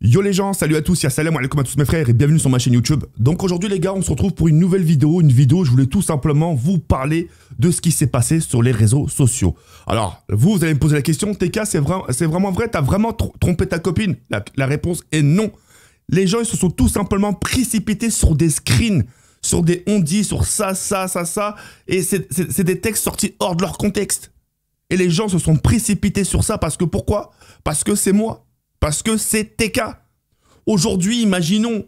Yo les gens, salut à tous, ya salam alaikum à tous mes frères et bienvenue sur ma chaîne YouTube. Donc aujourd'hui les gars, on se retrouve pour une nouvelle vidéo. Je voulais tout simplement vous parler de ce qui s'est passé sur les réseaux sociaux. Alors, vous allez me poser la question, TK, c'est vraiment vrai, t'as vraiment trompé ta copine? La réponse est non. Les gens, ils se sont tout simplement précipités sur des screens, sur des on-dit, sur ça, et c'est des textes sortis hors de leur contexte. Et les gens se sont précipités sur ça parce que pourquoi? Parce que c'est moi. Parce que c'est TK. Aujourd'hui, imaginons,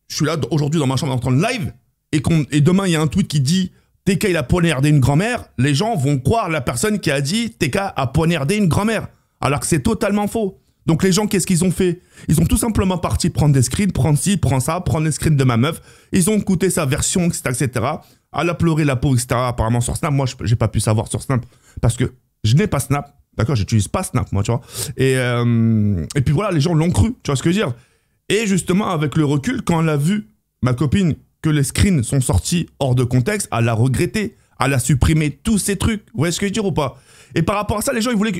je suis là aujourd'hui dans ma chambre en train de live, et demain il y a un tweet qui dit TK il a poignardé une grand-mère, les gens vont croire la personne qui a dit TK a poignardé une grand-mère. Alors que c'est totalement faux. Donc les gens, qu'est-ce qu'ils ont fait? Ils ont tout simplement parti prendre des screens, prendre ci, prendre ça, prendre les screens de ma meuf. Ils ont écouté sa version, etc. Elle a pleuré la peau, etc. Apparemment sur Snap. Moi, j'ai pas pu savoir sur Snap parce que je n'ai pas Snap. D'accord, j'utilise pas Snap, moi, tu vois. Et puis voilà, les gens l'ont cru, tu vois ce que je veux dire. Et justement, avec le recul, quand elle a vu, ma copine, que les screens sont sortis hors de contexte, elle a regretté, elle a supprimé tous ces trucs. Vous voyez ce que je veux dire ou pas? Et par rapport à ça, les gens, ils voulaient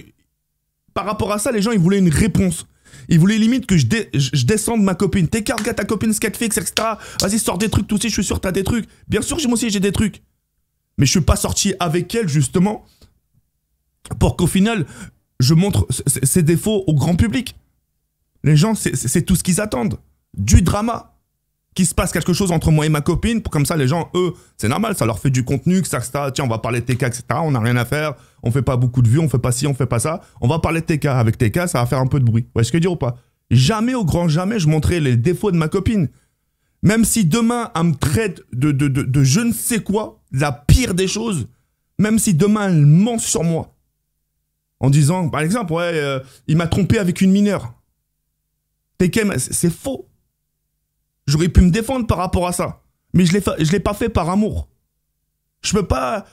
une réponse. Ils voulaient limite que je descende ma copine. TK, regarde ta copine, ce qu'elle fait, etc. Vas-y, sors des trucs, tout aussi, je suis sûr que t'as des trucs. Bien sûr, moi aussi, j'ai des trucs. Mais je suis pas sorti avec elle, justement, pour qu'au final, je montre ses défauts au grand public. Les gens, c'est tout ce qu'ils attendent. Du drama. Qu'il se passe quelque chose entre moi et ma copine, pour comme ça, les gens, eux, c'est normal, ça leur fait du contenu, etc. Tiens, on va parler de TK, etc. On n'a rien à faire, on fait pas beaucoup de vues, on fait pas ci, on fait pas ça. On va parler de TK. Avec TK, ça va faire un peu de bruit. Vous voyez ce que je veux dire ou pas? Jamais, au grand jamais, je montrerai les défauts de ma copine. Même si demain, elle me traite de je ne sais quoi, la pire des choses, même si demain, elle ment sur moi, en disant, par exemple, ouais, il m'a trompé avec une mineure. TK, c'est faux. J'aurais pu me défendre par rapport à ça. Mais je l'ai pas fait par amour. Je peux pas...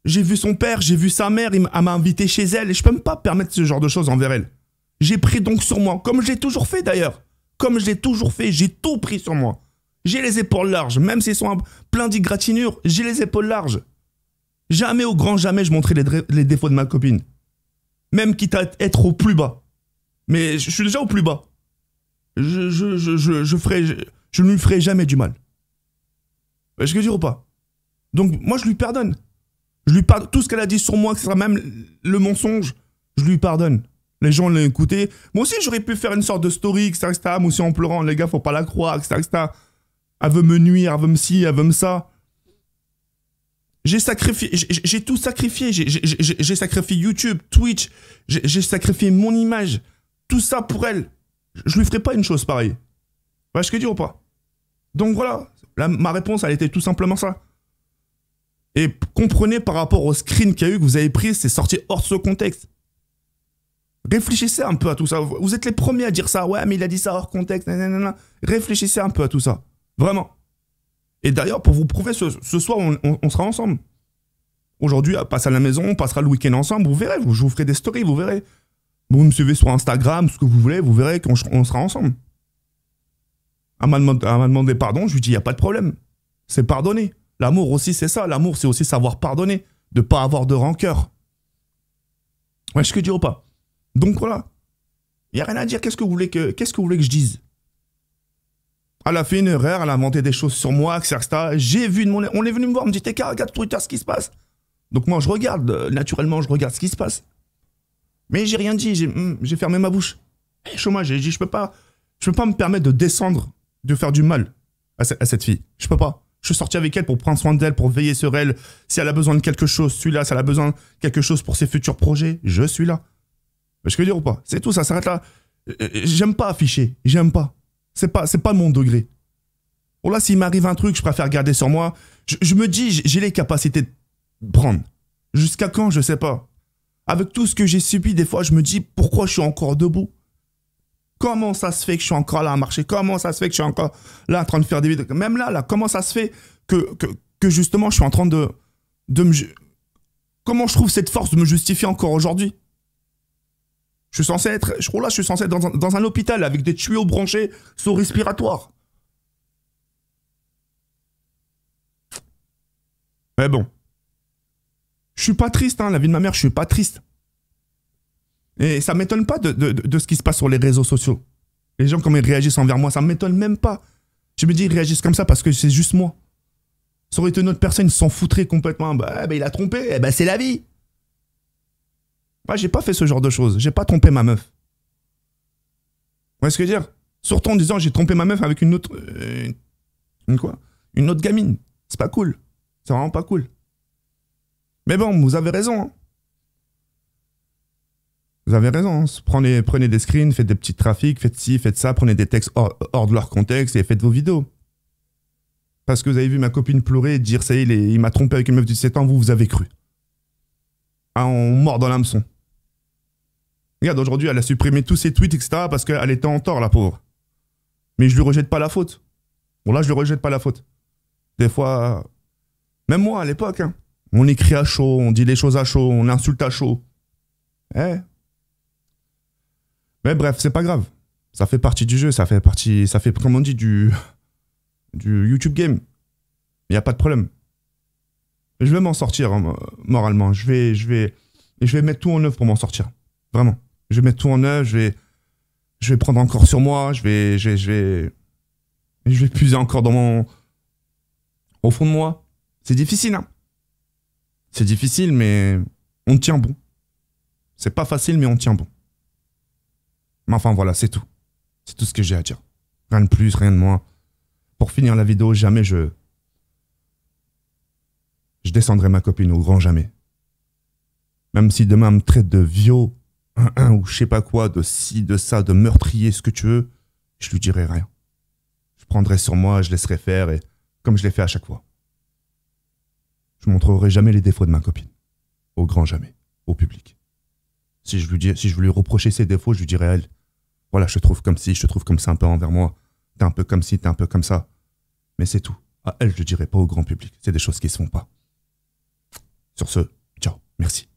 J'ai vu son père, j'ai vu sa mère, elle m'a invité chez elle, et je peux même pas permettre ce genre de choses envers elle. J'ai pris donc sur moi, comme je l'ai toujours fait d'ailleurs. Comme je l'ai toujours fait, j'ai tout pris sur moi. J'ai les épaules larges, même s'ils sont plein d'égratignures, j'ai les épaules larges. Jamais au grand jamais je montrerai les défauts de ma copine. Même quitte à être au plus bas. Mais je suis déjà au plus bas. Je ne lui ferai jamais du mal. Vous voyez ce que je veux dire ou pas? Donc, moi, je lui pardonne. Je lui pardonne tout ce qu'elle a dit sur moi, que ce sera même le mensonge, je lui pardonne. Les gens l'ont écouté. Moi aussi, j'aurais pu faire une sorte de story, etc. Moi aussi, en pleurant, les gars, faut pas la croire, etc. Elle veut me nuire, elle veut me ci, elle veut me ça. J'ai sacrifié, j'ai tout sacrifié. J'ai sacrifié YouTube, Twitch, j'ai sacrifié mon image. Tout ça pour elle. Je lui ferai pas une chose pareille. Vous voyez ce que je veux dire ou pas? Donc voilà, ma réponse, elle était tout simplement ça. Et comprenez par rapport au screen qu'il y a eu, que vous avez pris, c'est sorti hors de ce contexte. Réfléchissez un peu à tout ça. Vous êtes les premiers à dire ça. Ouais, mais il a dit ça hors contexte. Nanana. Réfléchissez un peu à tout ça. Vraiment. Et d'ailleurs, pour vous prouver, ce soir, on sera ensemble. Aujourd'hui, on passe à la maison, on passera le week-end ensemble. Vous verrez, je vous ferai des stories, vous verrez. Vous me suivez sur Instagram, ce que vous voulez, vous verrez qu'on sera ensemble. Elle m'a demandé pardon, je lui dis, il n'y a pas de problème. C'est pardonner. L'amour aussi, c'est ça. L'amour, c'est aussi savoir pardonner. De ne pas avoir de rancœur. Ouais, ce que je dis ou pas? Donc voilà. Il n'y a rien à dire. Qu'est-ce que vous voulez que je dise? Elle a fait une erreur, elle a inventé des choses sur moi, etc. J'ai vu, on est venu me voir, on me dit, TK, regarde Twitter ce qui se passe. Donc moi, je regarde, naturellement, je regarde ce qui se passe. Mais j'ai rien dit, j'ai fermé ma bouche. Et chômage, j'ai dit, je peux pas me permettre de descendre, de faire du mal à cette fille. Je peux pas. Je suis sorti avec elle pour prendre soin d'elle, pour veiller sur elle. Si elle a besoin de quelque chose, je suis là. Si elle a besoin de quelque chose pour ses futurs projets, je suis là. Je peux dire ou pas? C'est tout, ça s'arrête là. J'aime pas afficher, j'aime pas. C'est pas mon degré. Bon là, s'il m'arrive un truc, je préfère garder sur moi. Je me dis, j'ai les capacités de prendre. Jusqu'à quand, je sais pas. Avec tout ce que j'ai subi, des fois, je me dis, pourquoi je suis encore debout? Comment ça se fait que je suis encore là à marcher? Comment ça se fait que je suis encore là en train de faire des vidéos? Même là, comment ça se fait que justement, je suis en train de me... Comment je trouve cette force de me justifier encore aujourd'hui? Je suis censé être... Je suis censé être dans un hôpital avec des tuyaux branchés sous respiratoire. Mais bon. Je suis pas triste, hein, la vie de ma mère, je suis pas triste. Et ça m'étonne pas de ce qui se passe sur les réseaux sociaux. Les gens, comment ils réagissent envers moi, ça m'étonne même pas. Je me dis, ils réagissent comme ça parce que c'est juste moi. Ça aurait été une autre personne, ils s'en foutraient complètement. Bah, il a trompé, eh ben, c'est la vie. Moi, j'ai pas fait ce genre de choses. J'ai pas trompé ma meuf. Vous voyez ce que je veux dire? Surtout en disant, j'ai trompé ma meuf avec une autre... une quoi? Une autre gamine. C'est pas cool. C'est vraiment pas cool. Mais bon, vous avez raison. Hein. Vous avez raison. Hein. Prenez des screens, faites des petits trafics, faites ci, faites ça, prenez des textes hors de leur contexte et faites vos vidéos. Parce que vous avez vu ma copine pleurer et dire, ça y est, il m'a trompé avec une meuf de 17 ans, vous avez cru. Ah, on mord dans l'hameçon. Regarde, aujourd'hui, elle a supprimé tous ses tweets, etc. parce qu'elle était en tort, la pauvre. Mais je lui rejette pas la faute. Bon, là, je lui rejette pas la faute. Des fois, même moi, à l'époque, hein, on écrit à chaud, on dit les choses à chaud, on insulte à chaud. Eh. Mais bref, c'est pas grave. Ça fait partie du jeu, ça fait, comme on dit, du YouTube game. Il n'y a pas de problème. Je vais m'en sortir, hein, moralement. Je vais mettre tout en œuvre pour m'en sortir. Vraiment. Je vais mettre tout en œuvre, je vais prendre encore sur moi, je vais puiser encore au fond de moi. C'est difficile, hein. C'est difficile, mais on tient bon. C'est pas facile, mais on tient bon. Mais enfin, voilà, c'est tout. C'est tout ce que j'ai à dire. Rien de plus, rien de moins. Pour finir la vidéo, jamais je descendrai ma copine au grand jamais. Même si demain elle me traite de viol, ou je sais pas quoi, de ci, de ça, de meurtrier, ce que tu veux, je lui dirai rien. Je prendrai sur moi, je laisserai faire, et comme je l'ai fait à chaque fois. Je montrerai jamais les défauts de ma copine. Au grand jamais. Au public. Si je lui reprochais ses défauts, je lui dirais à elle, voilà, je te trouve comme ci, je te trouve comme ça un peu envers moi. T'es un peu comme ci, t'es un peu comme ça. Mais c'est tout. À elle, je le dirai pas au grand public. C'est des choses qui se font pas. Sur ce, ciao, merci.